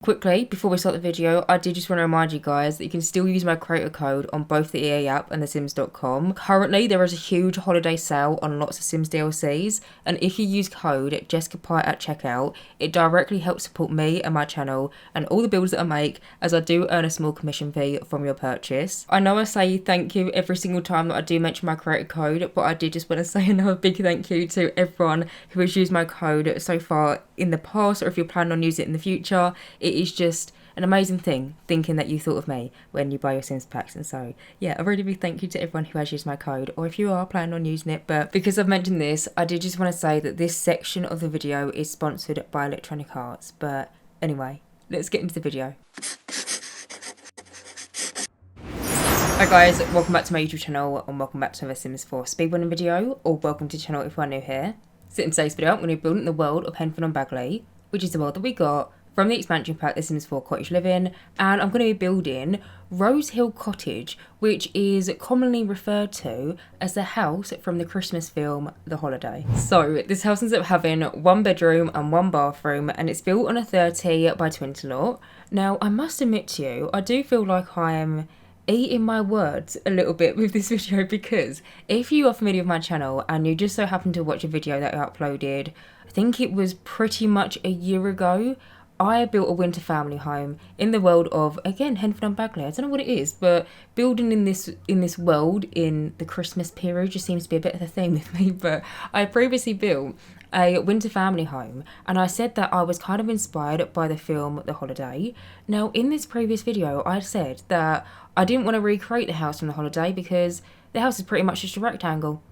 Quickly, before we start the video, I did just want to remind you guys that you can still use my creator code on both the EA app and thesims.com. Currently, there is a huge holiday sale on lots of Sims DLCs, and if you use code Jessicapie at checkout, it directly helps support me and my channel and all the builds that I make, as I do earn a small commission fee from your purchase. I know I say thank you every single time that I do mention my creator code, but I did just want to say another big thank you to everyone who has used my code so far in the past, or if you're planning on using it in the future. It is just an amazing thing thinking that you thought of me when you buy your Sims packs. And so yeah, a really big thank you to everyone who has used my code, or if you are planning on using it. But because I've mentioned this, I did just want to say that this section of the video is sponsored by Electronic Arts. But anyway, let's get into the video. Hi guys, welcome back to my YouTube channel, and welcome back to another Sims 4 speedrunning video, or welcome to the channel if you are new here. So in today's video, I'm going to be building the world of Henford-on-Bagley, which is the world that we got from the expansion pack The Sims 4 Cottage Living, and I'm going to be building Rosehill Cottage, which is commonly referred to as the house from the Christmas film The Holiday. So this house ends up having one bedroom and one bathroom, and it's built on a 30 by 20 lot. Now I must admit to you, I do feel like I am eating my words a little bit with this video, because if you are familiar with my channel and you just so happen to watch a video that I uploaded, I think it was pretty much a year ago, I built a winter family home in the world of, again, Henford-on-Bagley. I don't know what it is, but building in this world in the Christmas period just seems to be a bit of a theme with me. But I previously built a winter family home, and I said that I was kind of inspired by the film The Holiday. Now, in this previous video, I said that I didn't want to recreate the house from The Holiday because the house is pretty much just a rectangle.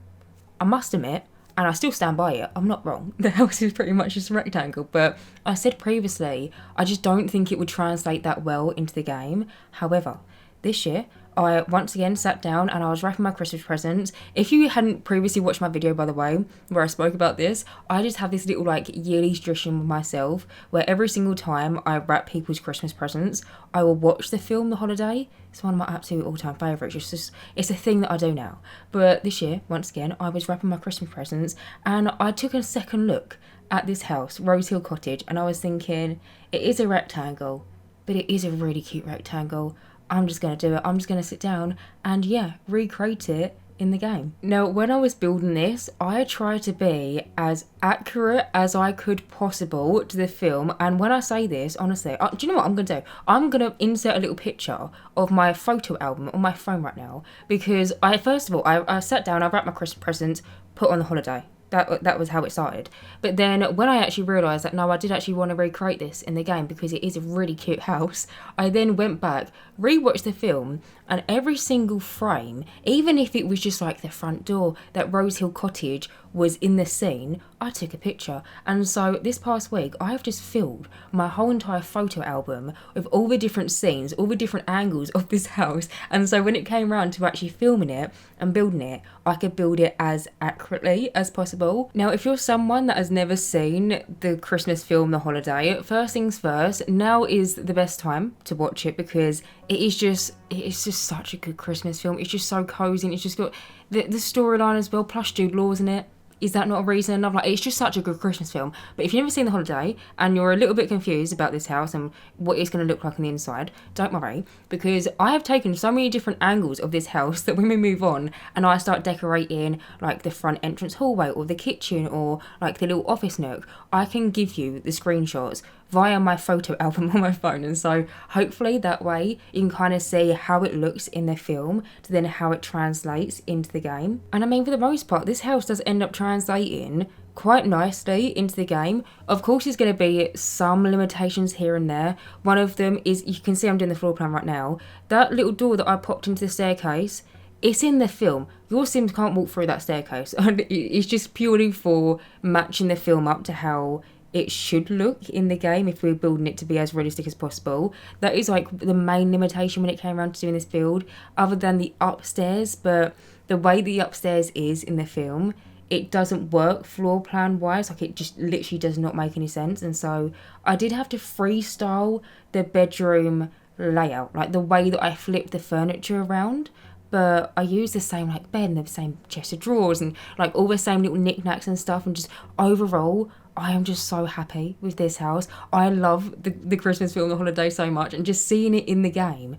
I must admit, and I still stand by it, I'm not wrong, the house is pretty much just a rectangle, but I said previously, I just don't think it would translate that well into the game. However, this year, I once again sat down and I was wrapping my Christmas presents. If you hadn't previously watched my video, by the way, where I spoke about this, I just have this little like yearly tradition with myself where every single time I wrap people's Christmas presents, I will watch the film The Holiday. It's one of my absolute all-time favourites. It's a thing that I do now. But this year, once again, I was wrapping my Christmas presents and I took a second look at this house, Rosehill Cottage, and I was thinking, it is a rectangle, but it is a really cute rectangle. I'm just going to do it. I'm just going to sit down and, yeah, recreate it in the game. Now, when I was building this, I tried to be as accurate as I could possible to the film. And when I say this, honestly, do you know what I'm going to do? I'm going to insert a little picture of my photo album on my phone right now. Because first of all, I sat down, I wrapped my Christmas presents, put on The Holiday. That was how it started. But then when I actually realised that no, I did actually want to recreate this in the game because it is a really cute house, I then went back, rewatched the film, and every single frame, even if it was just like the front door, that Rosehill Cottage was in the scene, I took a picture. And so this past week, I have just filled my whole entire photo album with all the different scenes, all the different angles of this house. And so when it came around to actually filming it and building it, I could build it as accurately as possible. Now, if you're someone that has never seen the Christmas film The Holiday, first things first, now is the best time to watch it because it's just such a good Christmas film. It's just so cozy, and it's just got the storyline as well, plus Jude Law's in it. Is that not a reason? I'm like, it's just such a good Christmas film. But if you've never seen The Holiday and you're a little bit confused about this house and what it's going to look like on the inside, don't worry, because I have taken so many different angles of this house that when we move on and I start decorating like the front entrance hallway or the kitchen or like the little office nook, I can give you the screenshots via my photo album on my phone. And so hopefully that way you can kind of see how it looks in the film to then how it translates into the game. And I mean, for the most part, this house does end up translating quite nicely into the game. Of course, there's going to be some limitations here and there. One of them is, you can see I'm doing the floor plan right now, that little door that I popped into the staircase, it's in the film. Your Sims can't walk through that staircase. It's just purely for matching the film up to how it should look in the game if we're building it to be as realistic as possible. That is like the main limitation when it came around to doing this build, other than the upstairs. But the way the upstairs is in the film, it doesn't work floor plan wise. Like, it just literally does not make any sense. And so I did have to freestyle the bedroom layout, like the way that I flipped the furniture around. But I used the same like bed and the same chest of drawers and like all the same little knickknacks and stuff, and just overall I am just so happy with this house. I love the Christmas film The Holiday so much, and just seeing it in the game,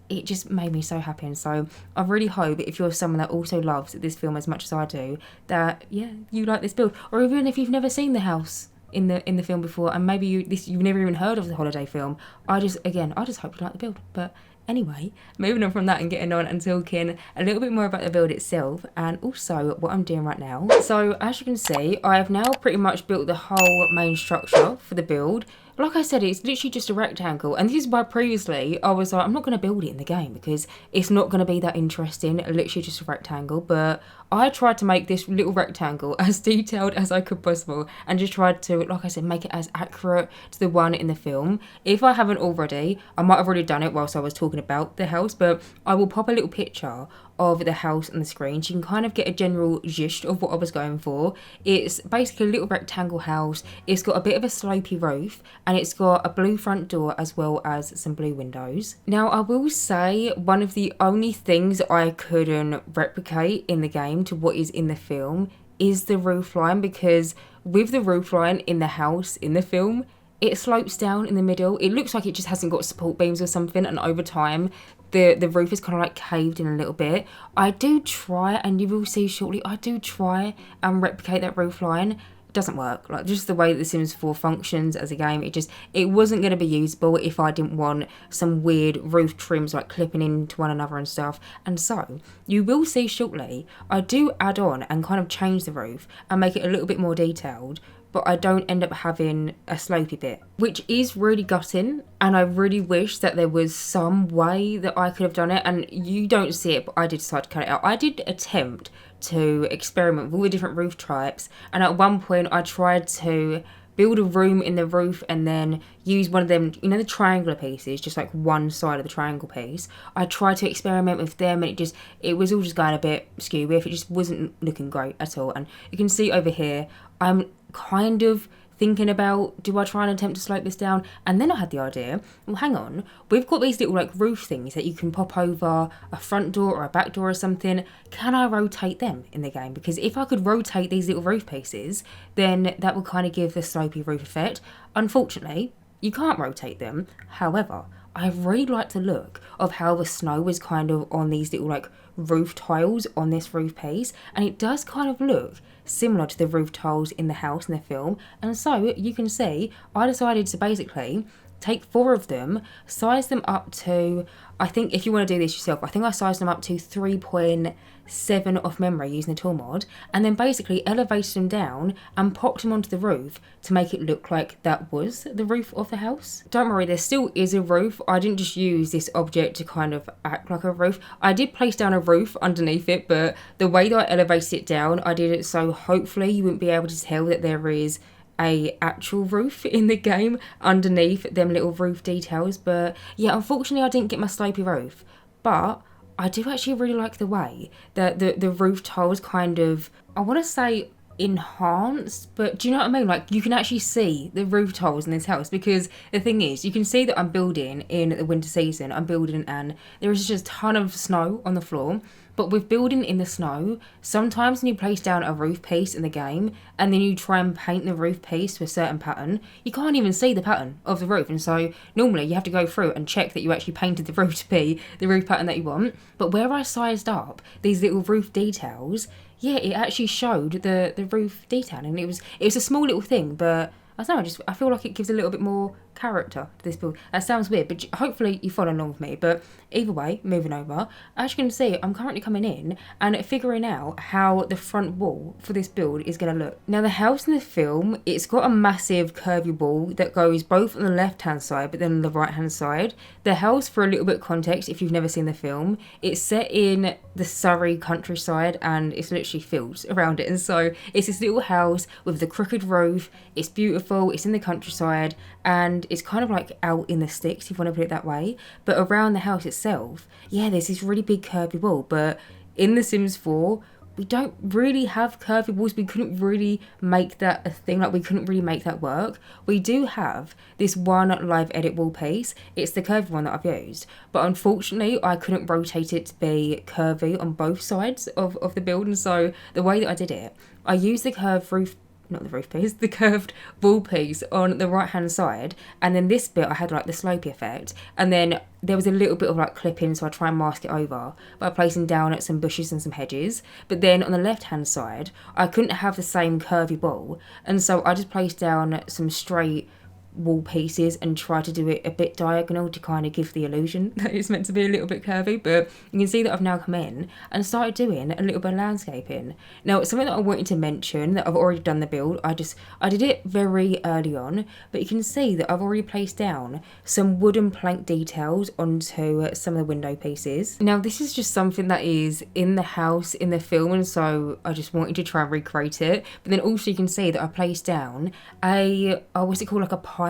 it just made me so happy. And so I really hope if you're someone that also loves this film as much as I do, that you like this build. Or even if you've never seen the house in the film before, and maybe you've never even heard of the Holiday film, I just hope you like the build. But anyway, moving on from that and getting on and talking a little bit more about the build itself, and also what I'm doing right now. So as you can see, I have now pretty much built the whole main structure for the build. Like I said, it's literally just a rectangle, and this is why previously I was like, I'm not going to build it in the game because it's not going to be that interesting, literally just a rectangle. But I tried to make this little rectangle as detailed as I could possible, and just tried to, like I said, make it as accurate to the one in the film. If I haven't already, I might have already done it whilst I was talking about the house, but I will pop a little picture of the house on the screen so you can kind of get a general gist of what I was going for. It's basically a little rectangle house. It's got a bit of a slopey roof, and it's got a blue front door as well as some blue windows. Now I will say one of the only things I couldn't replicate in the game to what is in the film is the roof line, because with the roof line in the house in the film, it slopes down in the middle. It looks like it just hasn't got support beams or something, and over time the roof is kind of like caved in a little bit. I do try, and you will see shortly, I do try and replicate that roof line. It doesn't work. Like, just the way that The Sims 4 functions as a game, it wasn't going to be usable if I didn't want some weird roof trims like clipping into one another and stuff. And so you will see shortly, I do add on and kind of change the roof and make it a little bit more detailed, but I don't end up having a slopey bit, which is really gutting, and I really wish that there was some way that I could have done it. And you don't see it, but I did decide to cut it out. I did attempt to experiment with all the different roof types, and at one point I tried to build a room in the roof and then use one of them, the triangular pieces, just like one side of the triangle piece. I tried to experiment with them, and it was all just going a bit skew with. It just wasn't looking great at all. And you can see over here, I'm kind of thinking about, do I try and attempt to slope this down? And then I had the idea, well, hang on, we've got these little like roof things that you can pop over a front door or a back door or something. Can I rotate them in the game? Because if I could rotate these little roof pieces, then that would kind of give the slopey roof effect. Unfortunately, you can't rotate them. However, I really like the look of how the snow was kind of on these little like roof tiles on this roof piece, and it does kind of look similar to the roof tiles in the house in the film. And so you can see I decided to basically take 4 of them, size them up to, I think if you want to do this yourself, I think I sized them up to 3.7 off memory using the tool mod, and then basically elevated them down and popped them onto the roof to make it look like that was the roof of the house. Don't worry, there still is a roof. I didn't just use this object to kind of act like a roof. I did place down a roof underneath it, but the way that I elevated it down, I did it so hopefully you wouldn't be able to tell that there is a actual roof in the game underneath them little roof details. But yeah, unfortunately I didn't get my slopey roof, but I do actually really like the way that the roof tiles kind of, I want to say enhanced, but do you know what I mean? Like, you can actually see the roof tiles in this house, because the thing is, you can see that I'm building in the winter season. I'm building and there is just a ton of snow on the floor. But with building in the snow, sometimes when you place down a roof piece in the game and then you try and paint the roof piece to a certain pattern, you can't even see the pattern of the roof. And so normally you have to go through and check that you actually painted the roof to be the roof pattern that you want. But where I sized up these little roof details, yeah, it actually showed the roof detail. And it was a small little thing, but I don't know, I feel like it gives a little bit more character to this build. That sounds weird, but hopefully you follow along with me. But either way, moving over, as you can see, I'm currently coming in and figuring out how the front wall for this build is going to look. Now, the house in the film, it's got a massive curvy wall that goes both on the left hand side but then on the right hand side. The house, for a little bit of context, if you've never seen the film, it's set in the Surrey countryside and it's literally fields around it. And so it's this little house with the crooked roof. It's beautiful, it's in the countryside, and it's kind of like out in the sticks, if you want to put it that way. But around the house itself, yeah, there's this really big curvy wall. But in The Sims 4, we don't really have curvy walls. We couldn't really make that a thing. Like, we couldn't really make that work. We do have this one live edit wall piece. It's the curvy one that I've used. But unfortunately, I couldn't rotate it to be curvy on both sides of the build. And so the way that I did it, I used the curved roof not the roof piece, the curved wall piece on the right hand side, and then this bit I had like the slopey effect, and then there was a little bit of like clipping, so I try and mask it over by placing down at some bushes and some hedges. But then on the left hand side I couldn't have the same curvy wall, and so I just placed down some straight wall pieces and try to do it a bit diagonal to kind of give the illusion that it's meant to be a little bit curvy. But you can see that I've now come in and started doing a little bit of landscaping. Now, something that I wanted to mention, that I've already done the build, I did it very early on, but you can see that I've already placed down some wooden plank details onto some of the window pieces. Now, this is just something that is in the house in the film, and so I just wanted to try and recreate it. But then also you can see that I placed down what's it called, like a pipe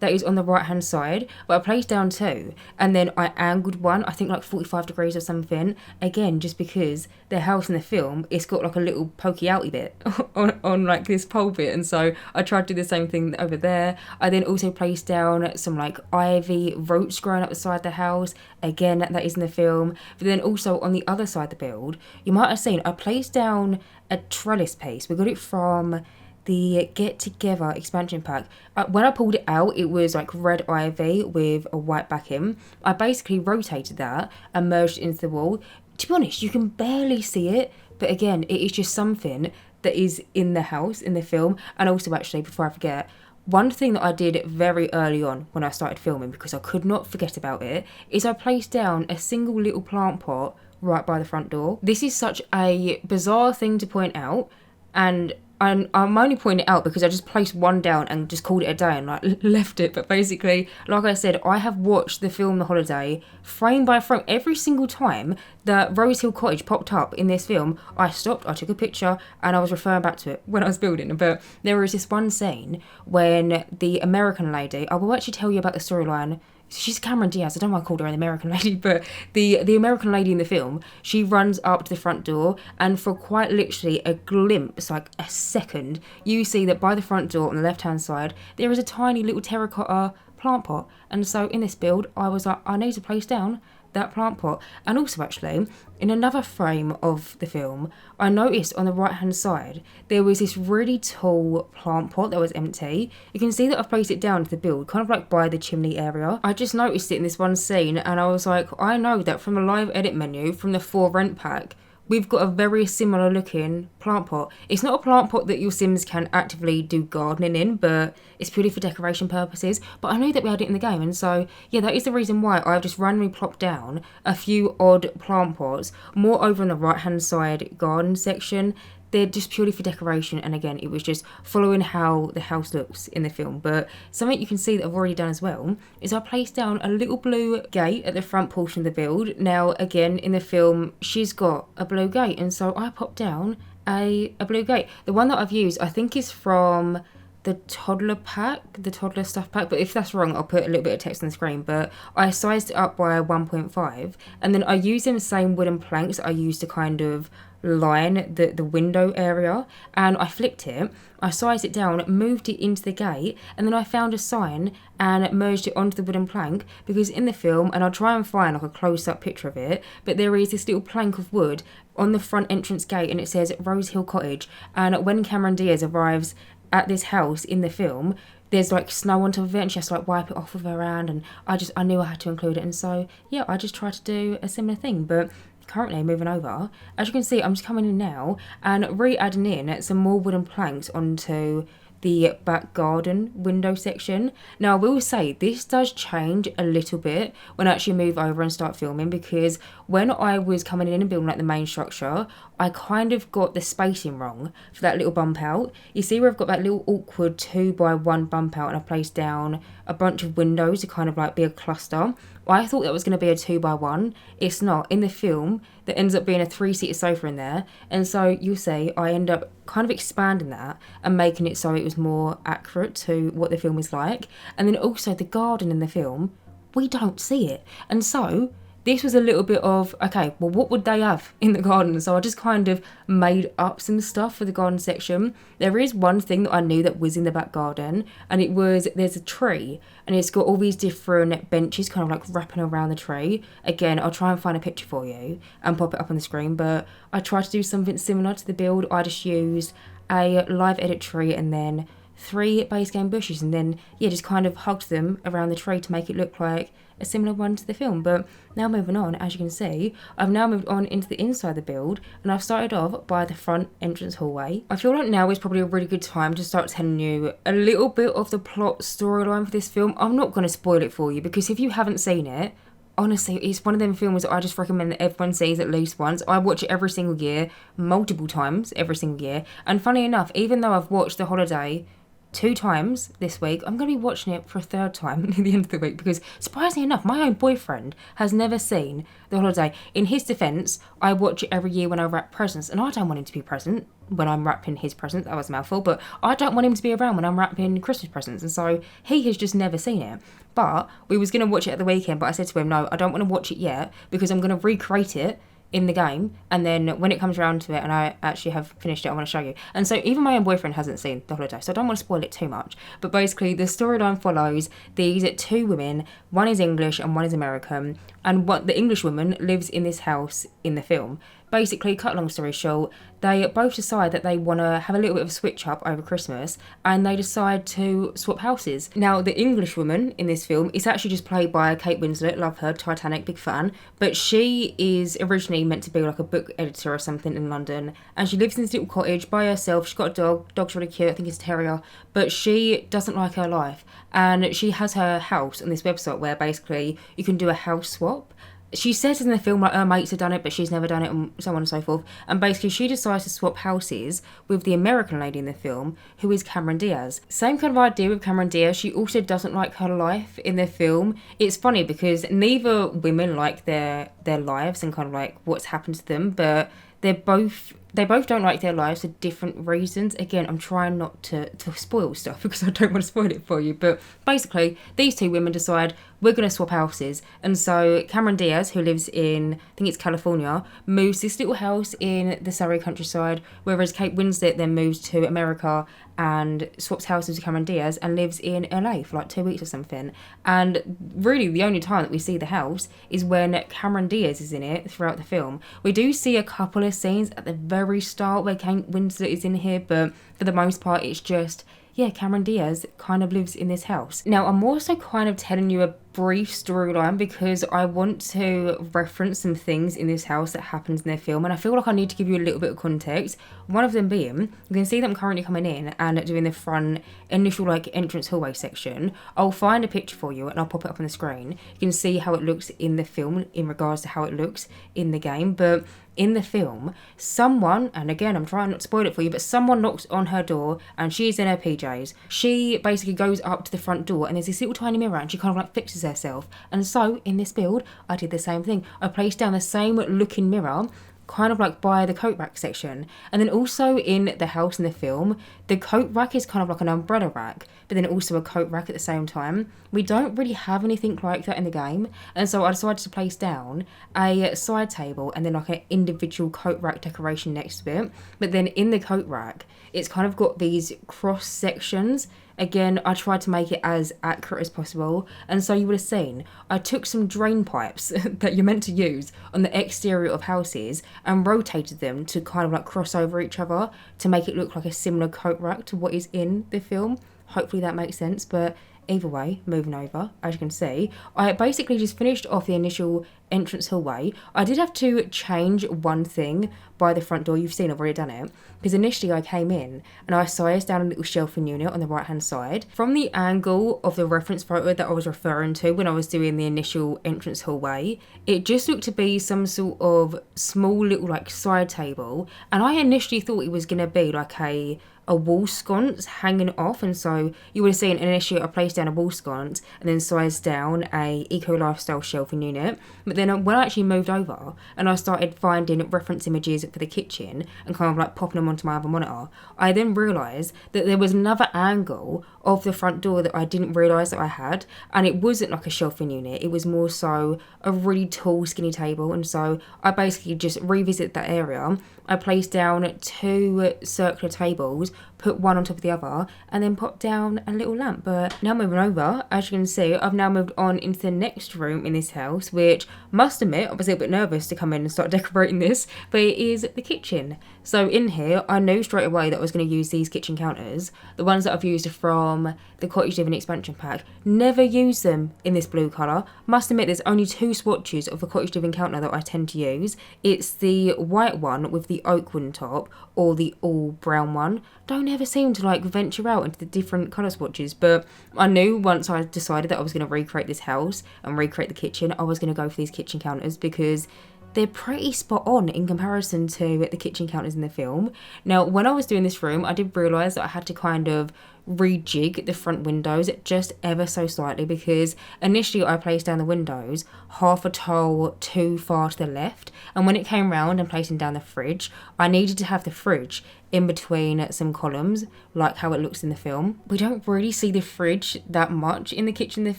that is on the right hand side, but I placed down two, and then I angled one, I think like 45 degrees or something, again just because the house in the film, it's got like a little pokey outy bit on like this pole bit, and so I tried to do the same thing over there. I then also placed down some like ivy roots growing up the side of the house, again that is in the film. But then also on the other side of the build, you might have seen I placed down a trellis piece. We got it from the Get Together expansion pack. When I pulled it out, it was like red ivy with a white backing. I basically rotated that and merged it into the wall. To be honest, you can barely see it, but again, it is just something that is in the house, in the film. And also, actually, before I forget, one thing that I did very early on when I started filming, because I could not forget about it, is I placed down a single little plant pot right by the front door. This is such a bizarre thing to point out, and I'm only pointing it out because I just placed one down and just called it a day and like left it. But basically, like I said, I have watched the film The Holiday frame by frame. Every single time that Rosehill Cottage popped up in this film, I stopped, I took a picture, and I was referring back to it when I was building. But there was this one scene when the American lady, I will actually tell you about the storyline. She's Cameron Diaz, I don't know why I called her an American lady, but the American lady in the film, she runs up to the front door, and for quite literally a glimpse, like a second, you see that by the front door on the left hand side, there is a tiny little terracotta plant pot. And so in this build, I was like, I need to place down that plant pot. And also actually, in another frame of the film, I noticed on the right hand side there was this really tall plant pot that was empty. You can see that I've placed it down to the build, kind of like by the chimney area. I just noticed it in this one scene, and I was like, I know that from a live edit menu from the For Rent pack, we've got a very similar looking plant pot. It's not a plant pot that your Sims can actively do gardening in, but it's purely for decoration purposes. But I knew that we had it in the game, and so yeah, that is the reason why I've just randomly plopped down a few odd plant pots, more over on the right hand side garden section. They're just purely for decoration, and again, it was just following how the house looks in the film. But something you can see that I've already done as well is I placed down a little blue gate at the front portion of the build. Now, again, in the film, she's got a blue gate, and so I popped down a blue gate. The one that I've used, I think, is from the toddler pack, the toddler stuff pack, but if that's wrong, I'll put a little bit of text on the screen. But I sized it up by 1.5, and then I used them same wooden planks I used to kind of line the window area, and I flipped it, I sized it down, moved it into the gate, and then I found a sign and merged it onto the wooden plank, because in the film, and I'll try and find like a close-up picture of it, but there is this little plank of wood on the front entrance gate, and it says Rosehill Cottage. And when Cameron Diaz arrives at this house in the film, there's like snow on top of it, and she has to like wipe it off with her hand, and I knew I had to include it, and so yeah, I just tried to do a similar thing. But currently moving over, as you can see, I'm just coming in now and re-adding in some more wooden planks onto the back garden window section. Now, I will say this does change a little bit when I actually move over and start filming, because when I was coming in and building like the main structure, I kind of got the spacing wrong for that little bump out. You see where I've got that little awkward 2x1 bump out, and I placed down a bunch of windows to kind of like be a cluster. I thought that was going to be a 2x1. It's not. In the film, there ends up being a 3-seater sofa in there, and so you'll see I end up kind of expanding that and making it so it was more accurate to what the film is like. And then also the garden in the film, we don't see it, and so this was a little bit of, okay, well, what would they have in the garden? So I just kind of made up some stuff for the garden section. There is one thing that I knew that was in the back garden, and it was, there's a tree, and it's got all these different benches kind of like wrapping around the tree. Again, I'll try and find a picture for you and pop it up on the screen, but I tried to do something similar to the build. I just used a live edit tree, and then 3 base game bushes, and then yeah, just kind of hugged them around the tree to make it look like a similar one to the film. But now moving on, as you can see, I've now moved on into the inside of the build, and I've started off by the front entrance hallway. I feel like now is probably a really good time to start telling you a little bit of the plot storyline for this film. I'm not going to spoil it for you, because if you haven't seen it, honestly, it's one of them films that I just recommend that everyone sees at least once. I watch it every single year, multiple times every single year. And funny enough, even though I've watched The Holiday 2 times this week, I'm going to be watching it for a 3rd time at the end of the week, because surprisingly enough, my own boyfriend has never seen The Holiday. In his defence, I watch it every year when I wrap presents, and I don't want him to be present when I'm wrapping his presents. That was a mouthful, but I don't want him to be around when I'm wrapping Christmas presents, and so he has just never seen it. But we was going to watch it at the weekend, but I said to him, no, I don't want to watch it yet, because I'm going to recreate it in the game, and then when it comes around to it and I actually have finished it, I want to show you. And so even my own boyfriend hasn't seen The Holiday, so I don't want to spoil it too much. But basically the storyline follows these 2 women, one is English and one is American, and what the English woman lives in this house in the film. Basically, cut long story short, they both decide that they want to have a little bit of a switch up over Christmas, and they decide to swap houses. Now, the English woman in this film is actually just played by Kate Winslet. Love her, Titanic, big fan. But she is originally meant to be like a book editor or something in London, and she lives in this little cottage by herself. She's got a dog. Dog's really cute. I think it's a terrier. But she doesn't like her life, and she has her house on this website where basically you can do a house swap. She says in the film like her mates have done it, but she's never done it, and so on and so forth. And basically she decides to swap houses with the American lady in the film, who is Cameron Diaz. Same kind of idea with Cameron Diaz. She also doesn't like her life in the film. It's funny because neither women like their lives and kind of like what's happened to them, but they both don't like their lives for different reasons. Again, I'm trying not to spoil stuff because I don't want to spoil it for you. But basically, these 2 women decide we're going to swap houses. And so Cameron Diaz, who lives in, I think it's California, moves to this little house in the Surrey countryside, whereas Kate Winslet then moves to America and swaps houses with Cameron Diaz and lives in LA for like 2 weeks or something. And really the only time that we see the house is when Cameron Diaz is in it throughout the film. We do see a couple of scenes at the very start where Kate Winslet is in here, but for the most part it's just, yeah, Cameron Diaz kind of lives in this house. Now, I'm also kind of telling you a brief storyline because I want to reference some things in this house that happens in their film, and I feel like I need to give you a little bit of context. One of them being, you can see them currently coming in and doing the front initial like entrance hallway section. I'll find a picture for you and I'll pop it up on the screen. You can see how it looks in the film in regards to how it looks in the game, but in the film, someone, and again, I'm trying not to spoil it for you, but someone knocks on her door and she's in her PJs. She basically goes up to the front door and there's this little tiny mirror and she kind of like fixes herself. And so in this build, I did the same thing. I placed down the same looking mirror kind of like by the coat rack section. And then also in the house in the film, the coat rack is kind of like an umbrella rack, but then also a coat rack at the same time. We don't really have anything like that in the game, and so I decided to place down a side table and then like an individual coat rack decoration next to it. But then in the coat rack, it's kind of got these cross sections. Again, I tried to make it as accurate as possible, and so you would have seen I took some drain pipes that you're meant to use on the exterior of houses and rotated them to kind of like cross over each other to make it look like a similar coat rack to what is in the film. Hopefully that makes sense, but either way, moving over, as you can see, I basically just finished off the initial entrance hallway. I did have to change one thing by the front door. You've seen I've already done it, because initially I came in and I sized down a little shelving unit on the right hand side. From the angle of the reference photo that I was referring to when I was doing the initial entrance hallway, it just looked to be some sort of small little like side table, and I initially thought it was going to be like a wall sconce hanging off, and so you would have seen initially I placed down a wall sconce and then sized down a eco lifestyle shelving unit. But then when I actually moved over and I started finding reference images for the kitchen and kind of like popping them onto my other monitor, I then realised that there was another angle of the front door that I didn't realise that I had, and it wasn't like a shelving unit, it was more so a really tall skinny table. And so I basically just revisited that area. I placed down 2 circular tables, put one on top of the other, and then popped down a little lamp. But now moving over, as you can see, I've now moved on into the next room in this house, which, must admit, I was a little bit nervous to come in and start decorating this, but it is the kitchen. So in here, I knew straight away that I was going to use these kitchen counters, the ones that I've used from the Cottage Living expansion pack. Never use them in this blue colour. Must admit, there's only 2 swatches of the Cottage Living counter that I tend to use. It's the white one with the oak wood top, or the all brown one. Don't ever seem to like venture out into the different colour swatches, but I knew once I decided that I was going to recreate this house and recreate the kitchen, I was going to go for these kitchen counters because they're pretty spot on in comparison to the kitchen counters in the film. Now, when I was doing this room, I did realise that I had to kind of rejig the front windows just ever so slightly, because initially I placed down the windows half a tile too far to the left, and when it came round and placing down the fridge, I needed to have the fridge in between some columns, like how it looks in the film. We don't really see the fridge that much in the kitchen in the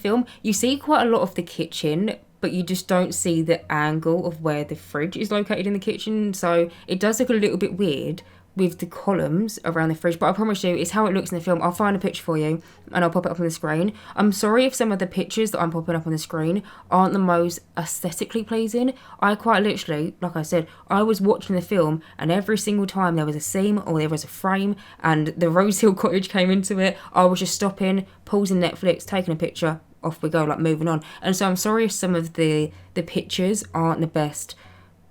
film. You see quite a lot of the kitchen, but you just don't see the angle of where the fridge is located in the kitchen, so it does look a little bit weird with the columns around the fridge, but I promise you it's how it looks in the film. I'll find a picture for you and I'll pop it up on the screen. I'm sorry if some of the pictures that I'm popping up on the screen aren't the most aesthetically pleasing. I quite literally, like I said, I was watching the film and every single time there was a seam or there was a frame and the Rosehill Cottage came into it, I was just stopping, pausing Netflix, taking a picture, off we go, like moving on. And so I'm sorry if some of the pictures aren't the best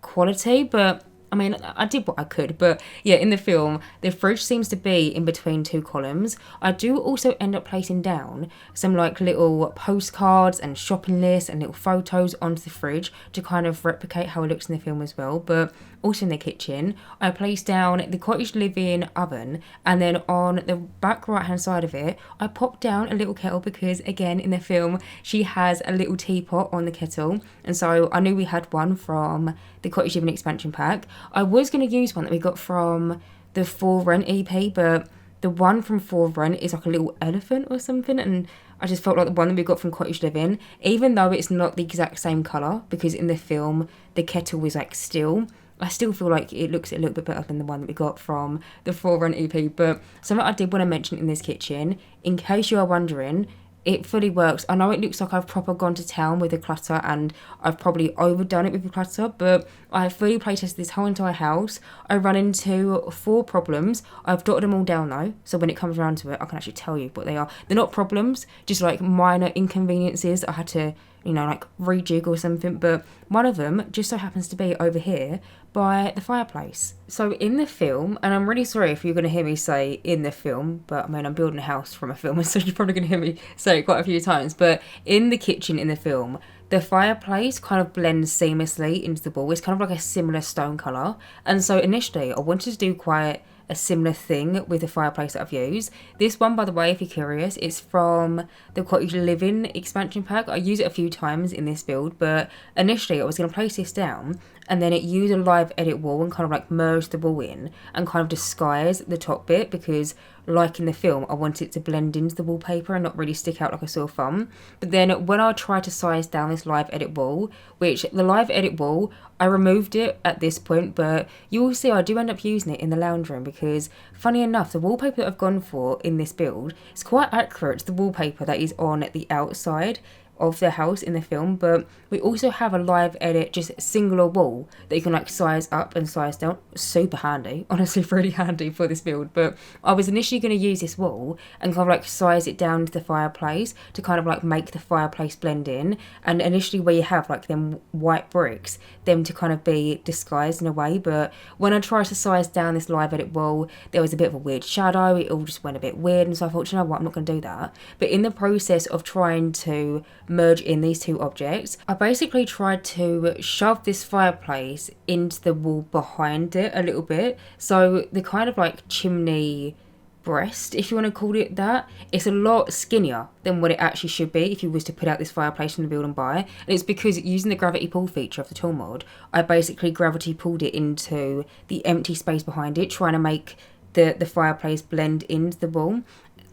quality, but I mean, I did what I could. But yeah, in the film, the fridge seems to be in between 2 columns. I do also end up placing down some like little postcards and shopping lists and little photos onto the fridge to kind of replicate how it looks in the film as well. But also in the kitchen, I placed down the Cottage Living oven, and then on the back right hand side of it, I popped down a little kettle because again in the film she has a little teapot on the kettle, and so I knew we had one from the Cottage Living expansion pack. I was going to use one that we got from the For Rent EP, but the one from For Rent is like a little elephant or something, and I just felt like the one that we got from Cottage Living, even though it's not the exact same colour, because in the film the kettle was like steel, I still feel like it looks a little bit better than the one that we got from the For Rent EP. But something I did want to mention in this kitchen, in case you are wondering, it fully works. I know it looks like I've proper gone to town with the clutter and I've probably overdone it with the clutter, but I have fully playtested this whole entire house. I run into 4 problems. I've dotted them all down though, so when it comes around to it, I can actually tell you what they are. They're not problems, just like minor inconveniences I had to, you know, like rejig or something, but one of them just so happens to be over here by the fireplace. So in the film, and I'm really sorry if you're going to hear me say in the film, but I mean I'm building a house from a film, so you're probably going to hear me say it quite a few times, but in the kitchen in the film, the fireplace kind of blends seamlessly into the wall. It's kind of like a similar stone colour, and so initially I wanted to do quite a similar thing with the fireplace that I've used. This one, by the way, if you're curious, it's from the Cottage Living expansion pack. I use it a few times in this build, but initially I was going to place this down and then it used a live edit wall and kind of like merge the wall in and kind of disguise the top bit, because like in the film I want it to blend into the wallpaper and not really stick out like a sore thumb. But then when I tried to size down this live edit wall, which the live edit wall, I removed it at this point, but you will see I do end up using it in the lounge room because funny enough, the wallpaper that I've gone for in this build is quite accurate to the wallpaper that is on the outside of the house in the film. But we also have a live edit just singular wall that you can like size up and size down. Super handy, honestly really handy for this build. But I was initially going to use this wall and kind of like size it down to the fireplace to kind of like make the fireplace blend in, and initially where you have like them white bricks, them to kind of be disguised in a way. But when I tried to size down this live edit wall, there was a bit of a weird shadow, it all just went a bit weird, and so I thought, you know what, I'm not going to do that. But in the process of trying to merge in these 2 objects, I basically tried to shove this fireplace into the wall behind it a little bit, so the kind of like chimney breast, if you want to call it that, it's a lot skinnier than what it actually should be if you was to put out this fireplace from the build and buy. And it's because using the gravity pull feature of the tool mod, I basically gravity pulled it into the empty space behind it, trying to make the fireplace blend into the wall.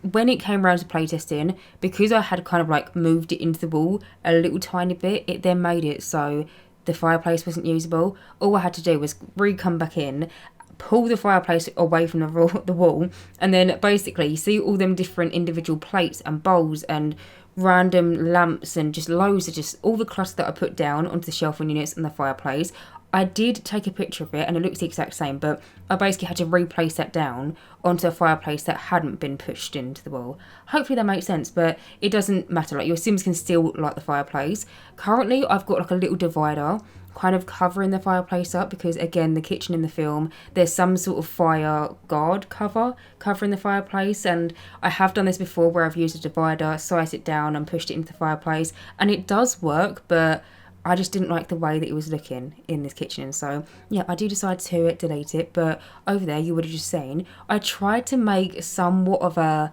When it came around to playtesting, because I had kind of like moved it into the wall a little tiny bit, it then made it so the fireplace wasn't usable. All I had to do was come back in, pull the fireplace away from the wall, and then basically you see all them different individual plates and bowls and random lamps and just loads of just all the clutter that I put down onto the shelving units and the fireplace. I did take a picture of it and it looks the exact same, but I basically had to replace that down onto a fireplace that hadn't been pushed into the wall. Hopefully that makes sense, but it doesn't matter. Like, your Sims can still light the fireplace. Currently, I've got like a little divider kind of covering the fireplace up because, again, the kitchen in the film, there's some sort of fire guard covering the fireplace, and I have done this before where I've used a divider, sized it down and pushed it into the fireplace, and it does work, but I just didn't like the way that it was looking in this kitchen, and so yeah, I do decide to delete it. But over there, you would have just seen, I tried to make somewhat of a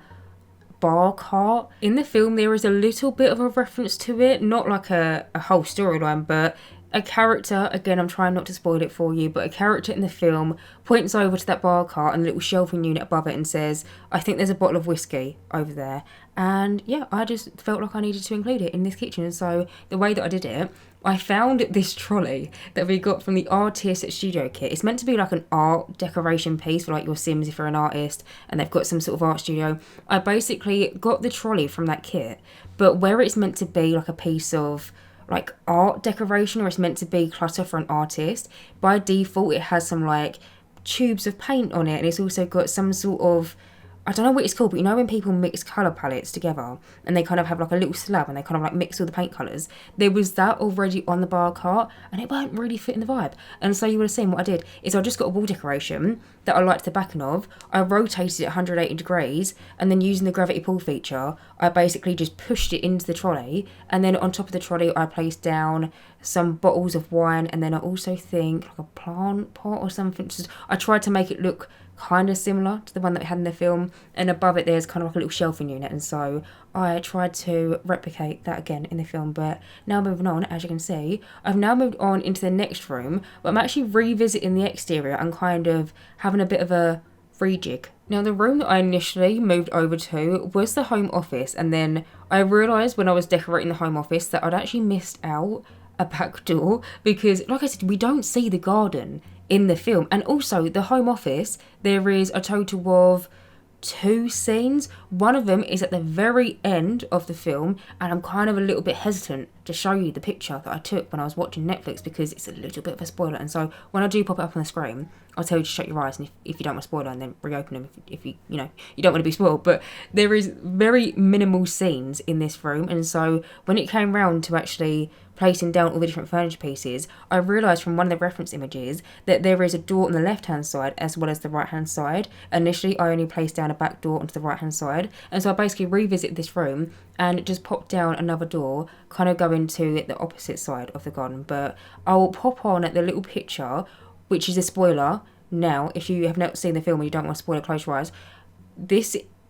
bar cart. In the film, there is a little bit of a reference to it, not like a whole storyline, but a character, again, I'm trying not to spoil it for you, but a character in the film points over to that bar cart and a little shelving unit above it and says, I think there's a bottle of whiskey over there. And yeah, I just felt like I needed to include it in this kitchen. And so the way that I did it, I found this trolley that we got from the Artist Studio Kit. It's meant to be like an art decoration piece for like your Sims if you're an artist and they've got some sort of art studio. I basically got the trolley from that kit, but where it's meant to be like a piece of like art decoration, or it's meant to be clutter for an artist, by default it has some like tubes of paint on it, and it's also got some sort of, I don't know what it's called, but you know when people mix colour palettes together and they kind of have like a little slab and they kind of like mix all the paint colours, there was that already on the bar cart and it weren't really fitting the vibe. And so you would have seen what I did is I just got a wall decoration that I liked the backing of, I rotated it 180 degrees, and then using the gravity pull feature I basically just pushed it into the trolley, and then on top of the trolley I placed down some bottles of wine, and then I also think like a plant pot or something. Just, I tried to make it look kind of similar to the one that we had in the film, and above it there's kind of like a little shelving unit, and so I tried to replicate that again in the film. But now moving on, as you can see, I've now moved on into the next room, but I'm actually revisiting the exterior and kind of having a bit of a rejig. Now, the room that I initially moved over to was the home office, and then I realised when I was decorating the home office that I'd actually missed out a back door because, like I said, we don't see the garden in the film. And also the home office, there is a total of 2 scenes. One of them is at the very end of the film, and I'm kind of a little bit hesitant to show you the picture that I took when I was watching Netflix because it's a little bit of a spoiler, and so when I do pop it up on the screen I'll tell you to shut your eyes, and if you don't want to spoil them, then reopen them if you don't want to be spoiled. But there is very minimal scenes in this room, and so when it came round to actually placing down all the different furniture pieces, I realised from one of the reference images that there is a door on the left hand side as well as the right hand side. Initially I only placed down a back door onto the right hand side, and so I basically revisited this room and just popped down another door kind of going to the opposite side of the garden. But I'll pop on at the little picture, which is a spoiler now. If you have not seen the film and you don't want to spoil it, close your eyes.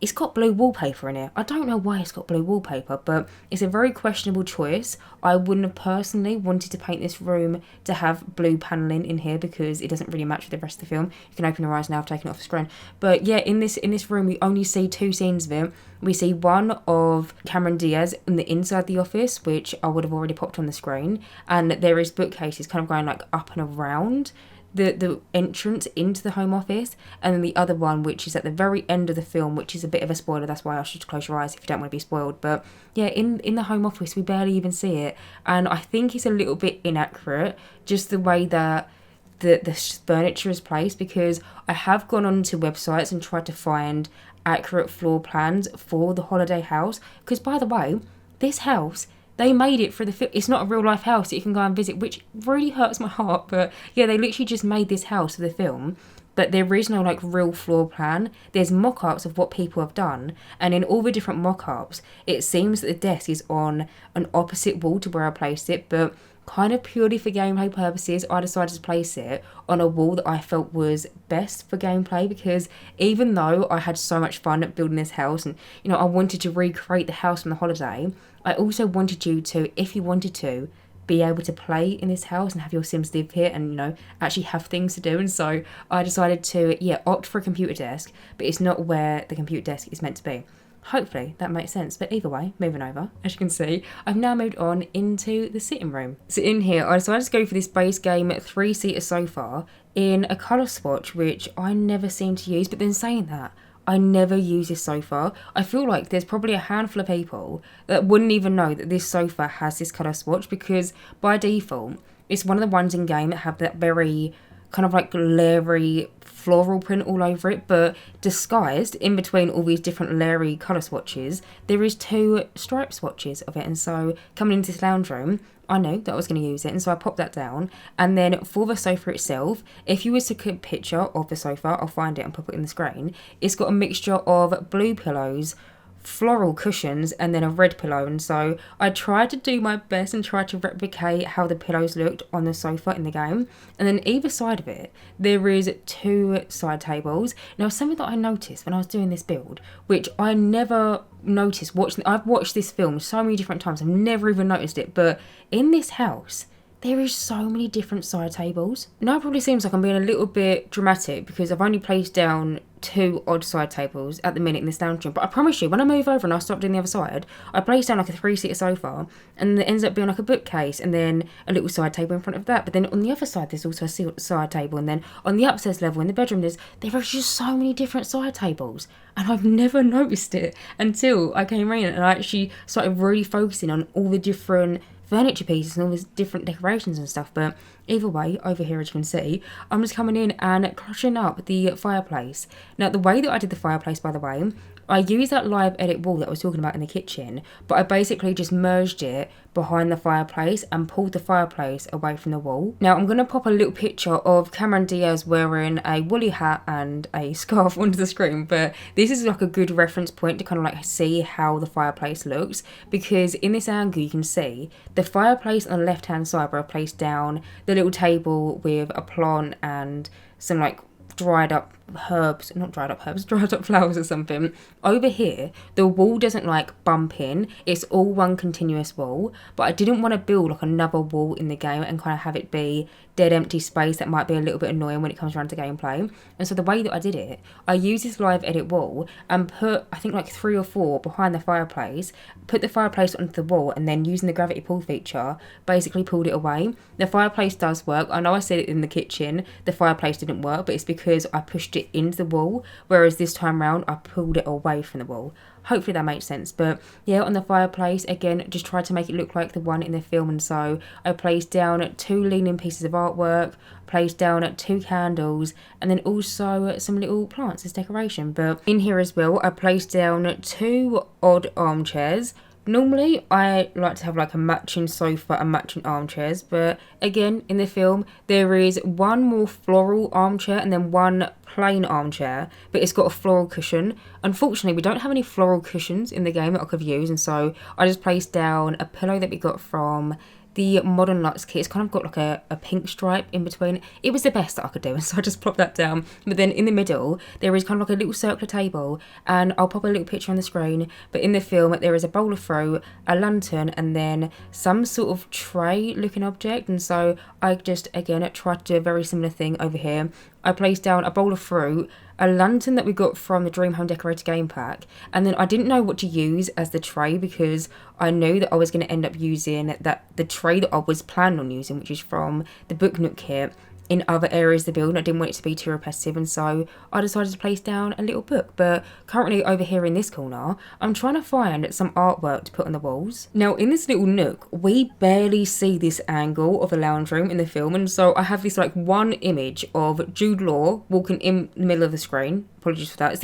It's got blue wallpaper in it. I don't know why it's got blue wallpaper, but it's a very questionable choice. I wouldn't have personally wanted to paint this room to have blue panelling in here because it doesn't really match with the rest of the film. You can open your eyes now, I've taken it off the screen. But yeah, in this room we only see 2 scenes of it. We see one of Cameron Diaz in the inside the office, which I would have already popped on the screen, and there is bookcases kind of going like up and around the entrance into the home office, and then the other one which is at the very end of the film, which is a bit of a spoiler. That's why I should close your eyes if you don't want to be spoiled. But yeah, in the home office we barely even see it, and I think it's a little bit inaccurate just the way that the furniture is placed, because I have gone onto websites and tried to find accurate floor plans for the holiday house, because by the way, this house, they made it for the film. It's not a real life house that you can go and visit, which really hurts my heart. But yeah, they literally just made this house for the film, but there is no like real floor plan. There's mock-ups of what people have done, and in all the different mock-ups it seems that the desk is on an opposite wall to where I placed it, but kind of purely for gameplay purposes I decided to place it on a wall that I felt was best for gameplay, because even though I had so much fun at building this house and I wanted to recreate the house from the holiday, I also wanted you to, if you wanted to, be able to play in this house and have your Sims live here and actually have things to do. And so I decided to opt for a computer desk, but it's not where the computer desk is meant to be. Hopefully that makes sense. But either way, moving over, as you can see, I've now moved on into the sitting room. So in here, I decided to go for this base game 3-seater sofa in a colour swatch, which I never seem to use. But then saying that, I never use this sofa. I feel like there's probably a handful of people that wouldn't even know that this sofa has this colour swatch, because by default, it's one of the ones in game that have that very kind of like leery floral print all over it, but disguised in between all these different leery colour swatches, there is 2 stripe swatches of it. And so coming into this lounge room, I knew that I was going to use it, and so I popped that down. And then for the sofa itself, if you was to take a picture of the sofa, I'll find it and pop it in the screen, it's got a mixture of blue pillows, floral cushions, and then a red pillow. And so I tried to do my best and try to replicate how the pillows looked on the sofa in the game. And then either side of it, there is 2 side tables. Now, something that I noticed when I was doing this build, which I never noticed I've watched this film so many different times, I've never even noticed it, but in this house there is so many different side tables. Now it probably seems like I'm being a little bit dramatic because I've only placed down 2 odd side tables at the minute in this lounge room, but I promise you, when I move over and I start doing the other side, I place down like a 3-seater sofa, and it ends up being like a bookcase and then a little side table in front of that. But then on the other side there's also a side table, and then on the upstairs level in the bedroom there are just so many different side tables, and I've never noticed it until I came in and I actually started really focusing on all the different furniture pieces and all these different decorations and stuff. But either way, over here, as you can see, I'm just coming in and clutching up the fireplace. Now, the way that I did the fireplace, by the way, I used that live edit wall that I was talking about in the kitchen, but I basically just merged it behind the fireplace and pulled the fireplace away from the wall. Now, I'm going to pop a little picture of Cameron Diaz wearing a woolly hat and a scarf onto the screen, but this is like a good reference point to kind of like see how the fireplace looks, because in this angle you can see the fireplace on the left hand side where I placed down the little table with a plant and some like dried up flowers or something. Over here, the wall doesn't like bump in, it's all one continuous wall, but I didn't want to build like another wall in the game and kind of have it be dead empty space that might be a little bit annoying when it comes around to gameplay. And so the way that I did it, I used this live edit wall and put, I think like 3 or 4 behind the fireplace, put the fireplace onto the wall, and then using the gravity pull feature, basically pulled it away. The fireplace does work. I know I said it in the kitchen, the fireplace didn't work, but it's because I pushed it into the wall, whereas this time round I pulled it away from the wall. Hopefully that makes sense. But yeah, on the fireplace, again, just tried to make it look like the one in the film. And so I placed down 2 leaning pieces of artwork, placed down 2 candles, and then also some little plants as decoration. But in here as well, I placed down 2 odd armchairs. Normally, I like to have like a matching sofa and matching armchairs, but again, in the film, there is 1 more floral armchair and then 1 plain armchair, but it's got a floral cushion. Unfortunately, we don't have any floral cushions in the game that I could use, and so I just placed down a pillow that we got from the Modern Luxe kit. It's kind of got like a pink stripe in between. It was the best that I could do, and so I just plopped that down. But then in the middle, there is kind of like a little circular table, and I'll pop a little picture on the screen, but in the film, there is a bowl of fruit, a lantern, and then some sort of tray looking object. And so I just, again, tried to do a very similar thing over here. I placed down a bowl of fruit, a lantern that we got from the Dream Home Decorator game pack, and then I didn't know what to use as the tray because I knew that I was going to end up using the tray that I was planning on using, which is from the Book Nook kit, in other areas of the build, and I didn't want it to be too repetitive, and so I decided to place down a little book. But currently over here in this corner, I'm trying to find some artwork to put on the walls. Now in this little nook, we barely see this angle of the lounge room in the film, and so I have this like one image of Jude Law walking in the middle of the screen. Apologies for that, it's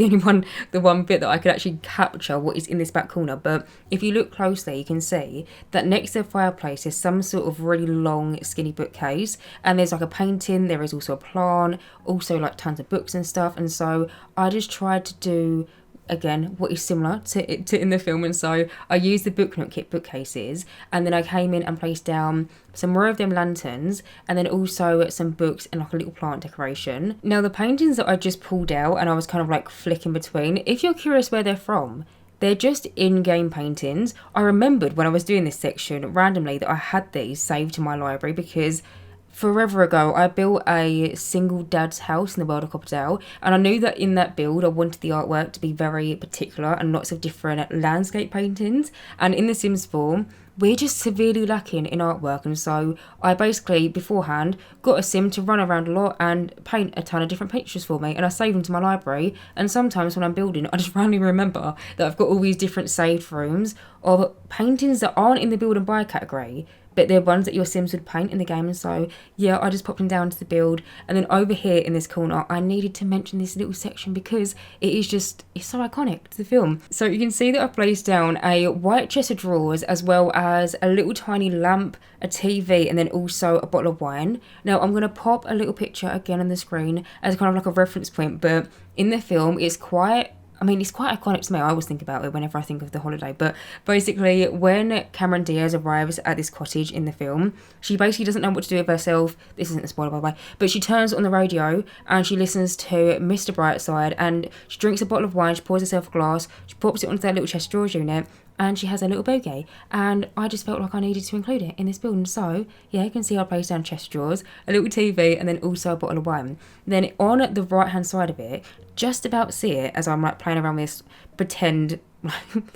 the one bit that I could actually capture what is in this back corner. But if you look closely, you can see that next to the fireplace is some sort of really long skinny bookcase, and there's like a painting, there is also a plant, also like tons of books and stuff. And so I just tried to do, again, what is similar to in the film, and so I used the Book Nook kit bookcases, and then I came in and placed down some more of them lanterns, and then also some books and like a little plant decoration. Now the paintings that I just pulled out and I was kind of like flicking between, if you're curious where they're from, they're just in-game paintings. I remembered when I was doing this section randomly that I had these saved to my library because forever ago, I built a single dad's house in the world of Copperdale, and I knew that in that build, I wanted the artwork to be very particular and lots of different landscape paintings. And in The Sims 4, we're just severely lacking in artwork, and so I basically beforehand got a sim to run around a lot and paint a ton of different pictures for me, and I save them to my library. And sometimes when I'm building, I just randomly remember that I've got all these different saved rooms of paintings that aren't in the build and buy category, but they're ones that your Sims would paint in the game. And so yeah, I just popped them down to the build. And then over here in this corner, I needed to mention this little section because it's so iconic to the film. So you can see that I placed down a white chest of drawers, as well as a little tiny lamp, a TV, and then also a bottle of wine. Now I'm going to pop a little picture again on the screen as kind of like a reference point, but in the film it's quite iconic to me. I always think about it whenever I think of the holiday. But basically, when Cameron Diaz arrives at this cottage in the film, she basically doesn't know what to do with herself. This isn't a spoiler, by the way. But she turns on the radio and she listens to Mr. Brightside, and she drinks a bottle of wine, she pours herself a glass, she pops it onto that little chest of drawers unit, and she has a little bouquet. And I just felt like I needed to include it in this building. So yeah, you can see I placed down chest of drawers, a little TV, and then also a bottle of wine. Then on the right hand side of it, just about see it as I'm like playing around with this pretend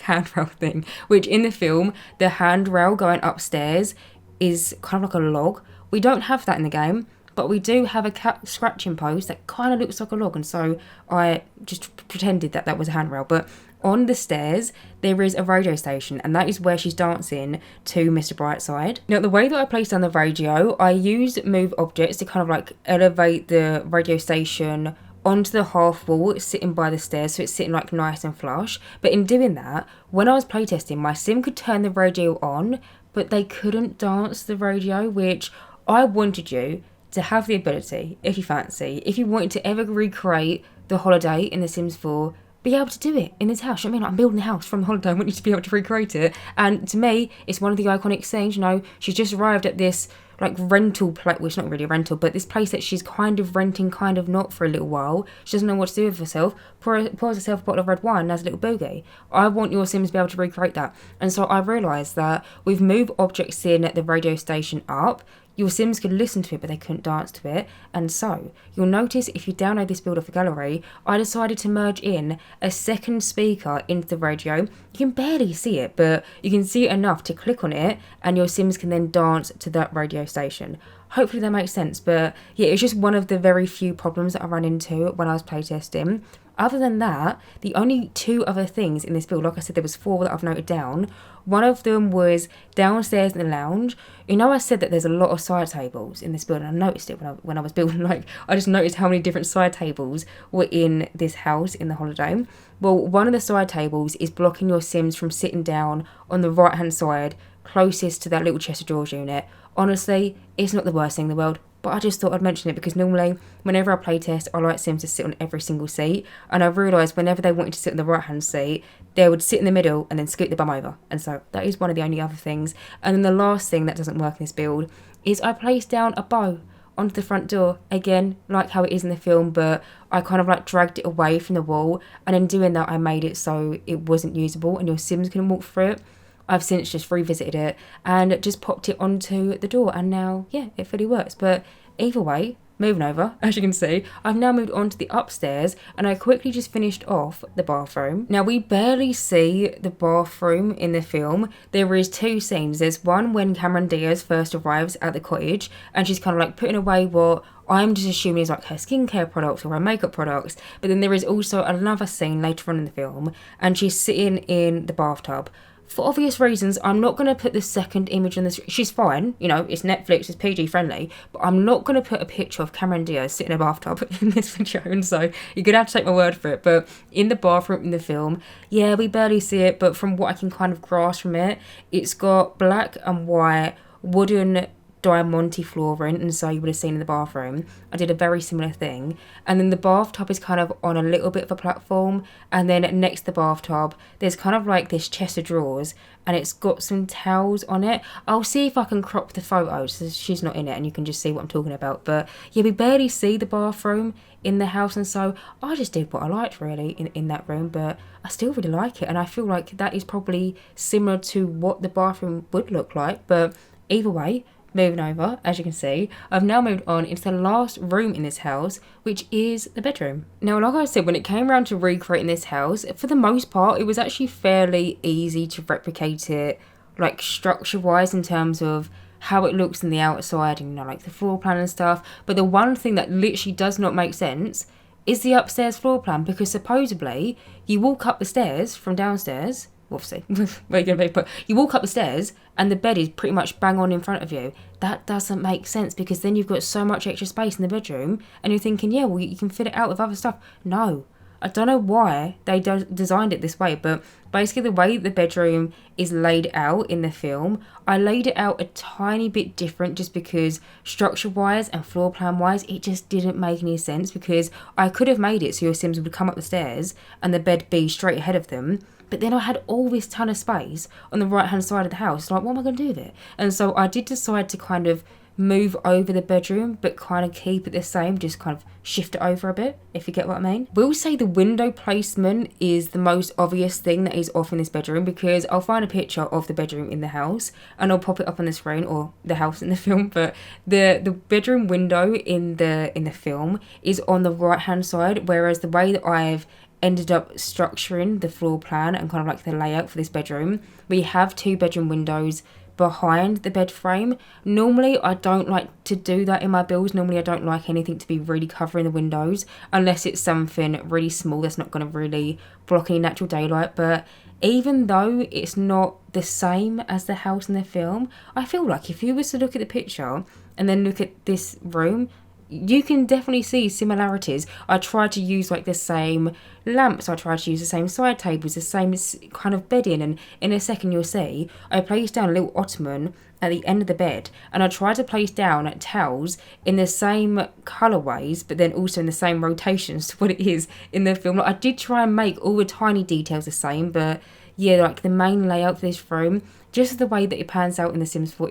handrail thing, which in the film the handrail going upstairs is kind of like a log. We don't have that in the game, but we do have a cat scratching post that kind of looks like a log, and so I just pretended that was a handrail. But on the stairs there is a radio station, and that is where she's dancing to Mr. Brightside. Now the way that I placed down the radio, I used move objects to kind of like elevate the radio station onto the half wall sitting by the stairs, so it's sitting like nice and flush. But in doing that, when I was playtesting, my sim could turn the radio on, but they couldn't dance the radio, which I wanted you to have the ability, if you fancy, if you wanted to ever recreate the holiday in The Sims 4, be able to do it in this house. You know what I mean? I'm building a house from the holiday. I want you to be able to recreate it. And to me, it's one of the iconic scenes. You know, she's just arrived at this like rental place, well, it's not really a rental, but this place that she's kind of renting, kind of not, for a little while. She doesn't know what to do with herself. Pours herself a bottle of red wine and has a little boogie. I want your Sims to be able to recreate that. And so I realised that with move objects in the radio station up, your Sims could listen to it, but they couldn't dance to it. And so you'll notice if you download this build off the gallery, I decided to merge in a second speaker into the radio. You can barely see it, but you can see it enough to click on it, and your Sims can then dance to that radio station. Hopefully that makes sense. But yeah, it's just one of the very few problems that I ran into when I was playtesting. Other than that, the only two other things in this build, like I said, there was 4 that I've noted down. One of them was downstairs in the lounge. You know, I said that there's a lot of side tables in this build, and I noticed it when I was building. Like, I just noticed how many different side tables were in this house in the holiday. Well, one of the side tables is blocking your Sims from sitting down on the right hand side closest to that little chest of drawers unit. Honestly, it's not the worst thing in the world, but I just thought I'd mention it because normally whenever I playtest, I like Sims to sit on every single seat, and I realised whenever they wanted to sit in the right hand seat, they would sit in the middle and then scoot the bum over. And so that is one of the only other things. And then the last thing that doesn't work in this build is I placed down a bow onto the front door, again like how it is in the film, but I kind of like dragged it away from the wall, and in doing that I made it so it wasn't usable and your Sims couldn't walk through it. I've since just revisited it and just popped it onto the door, and now yeah, it fully works. But either way, moving over, as you can see, I've now moved on to the upstairs, and I quickly just finished off the bathroom. Now we barely see the bathroom in the film. There is 2 scenes. There's one when Cameron Diaz first arrives at the cottage and she's kind of like putting away what I'm just assuming is like her skincare products or her makeup products, but then there is also another scene later on in the film and she's sitting in the bathtub. For obvious reasons, I'm not going to put the second image on the screen. She's fine, you know, it's Netflix, it's PG friendly, but I'm not going to put a picture of Cameron Diaz sitting in a bathtub in this video, and so you're going to have to take my word for it. But in the bathroom in the film, yeah, we barely see it, but from what I can kind of grasp from it, it's got black and white wooden diamante flooring, and so you would have seen in the bathroom. I did a very similar thing, and then the bathtub is kind of on a little bit of a platform, and then next to the bathtub there's kind of like this chest of drawers and it's got some towels on it. I'll see if I can crop the photos so she's not in it and you can just see what I'm talking about. But yeah, we barely see the bathroom in the house, and so I just did what I liked really in that room, but I still really like it, and I feel like that is probably similar to what the bathroom would look like. But either way, moving over, as you can see, I've now moved on into the last room in this house, which is the bedroom. Now, like I said, when it came around to recreating this house, for the most part, it was actually fairly easy to replicate it like structure wise in terms of how it looks on the outside and, you know, like the floor plan and stuff. But the one thing that literally does not make sense is the upstairs floor plan, because supposedly you walk up the stairs from downstairs, obviously, where you're gonna be, but you walk up the stairs and the bed is pretty much bang on in front of you. That doesn't make sense, because then you've got so much extra space in the bedroom and you're thinking, yeah, well, you can fit it out with other stuff. No, I don't know why they designed it this way, but basically the way the bedroom is laid out in the film, I laid it out a tiny bit different just because structure-wise and floor plan-wise, it just didn't make any sense, because I could have made it so your Sims would come up the stairs and the bed be straight ahead of them, but then I had all this ton of space on the right-hand side of the house. Like, what am I going to do with it? And so I did decide to kind of move over the bedroom, but kind of keep it the same, just kind of shift it over a bit, if you get what I mean. We'll say the window placement is the most obvious thing that is off in this bedroom, because I'll find a picture of the bedroom in the house and I'll pop it up on the screen, or the house in the film, but the bedroom window in the film is on the right hand side, whereas the way that I've ended up structuring the floor plan and kind of like the layout for this bedroom, we have 2 bedroom windows behind the bed frame. Normally I don't like to do that in my builds. Normally I don't like anything to be really covering the windows unless it's something really small that's not going to really block any natural daylight. But even though it's not the same as the house in the film, I feel like if you was to look at the picture and then look at this room, you can definitely see similarities. I tried to use like the same lamps, I tried to use the same side tables, the same kind of bedding, and in a second you'll see I placed down a little ottoman at the end of the bed, and I tried to place down towels in the same colourways but then also in the same rotations to what it is in the film. Like, I did try and make all the tiny details the same, but yeah, like the main layout for this room, just the way that it pans out in The Sims 4,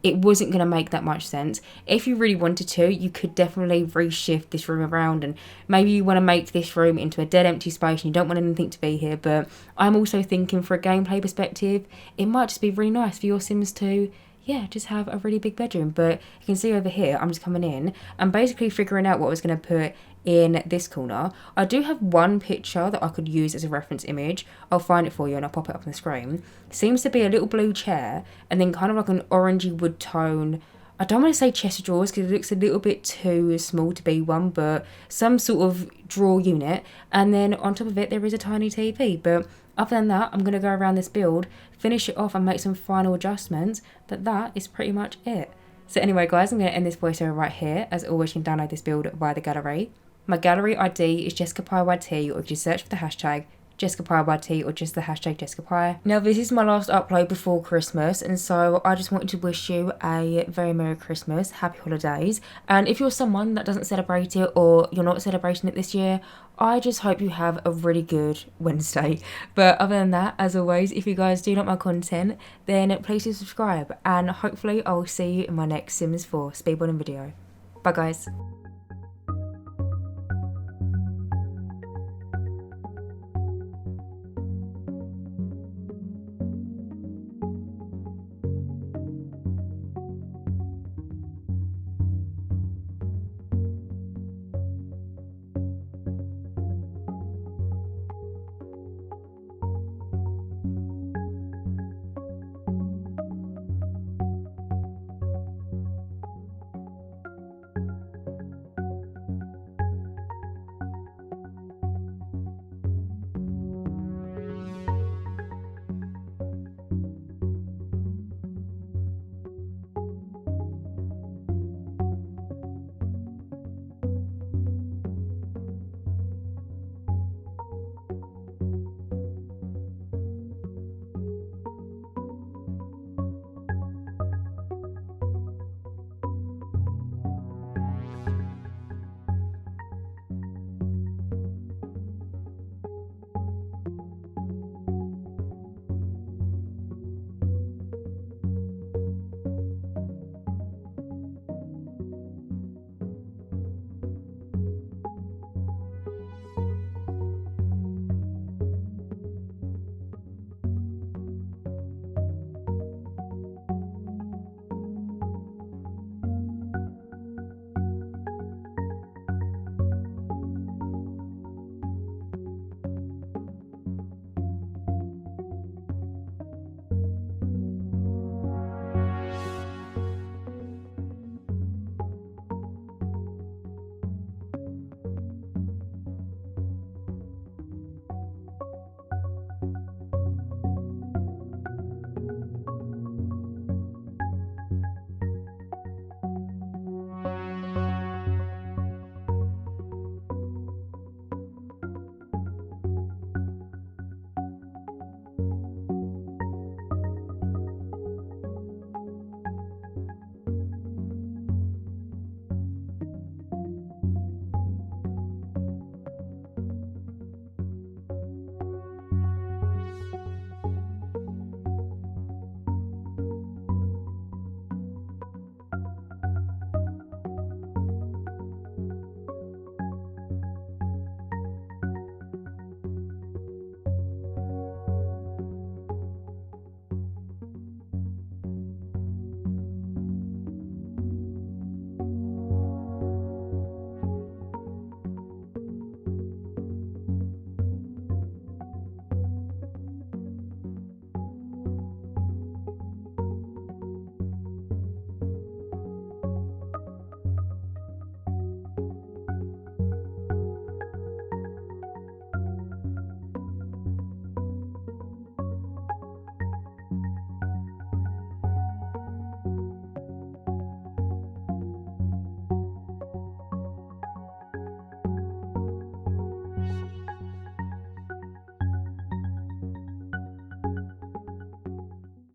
it wasn't going to make that much sense. If you really wanted to, you could definitely reshift this room around, and maybe you want to make this room into a dead empty space and you don't want anything to be here. But I'm also thinking, for a gameplay perspective, it might just be really nice for your Sims to, yeah, just have a really big bedroom. But you can see over here, I'm just coming in and basically figuring out what I was going to put in this corner. I do have one picture that I could use as a reference image. I'll find it for you and I'll pop it up on the screen. Seems to be a little blue chair and then kind of like an orangey wood tone. I don't want to say chest of drawers because it looks a little bit too small to be one, but some sort of drawer unit. And then on top of it, there is a tiny TV. But other than that, I'm going to go around this build, finish it off and make some final adjustments. But that is pretty much it. So anyway, guys, I'm going to end this voiceover right here. As always, you can download this build via the gallery. My gallery ID is JessicapieYT, or if you search for the hashtag JessicapieYT or just the hashtag Jessicapie. Now, this is my last upload before Christmas, and so I just wanted to wish you a very Merry Christmas, Happy Holidays. And if you're someone that doesn't celebrate it, or you're not celebrating it this year, I just hope you have a really good Wednesday. But other than that, as always, if you guys do like my content, then please do subscribe, and hopefully I will see you in my next Sims 4 speedrunning video. Bye guys.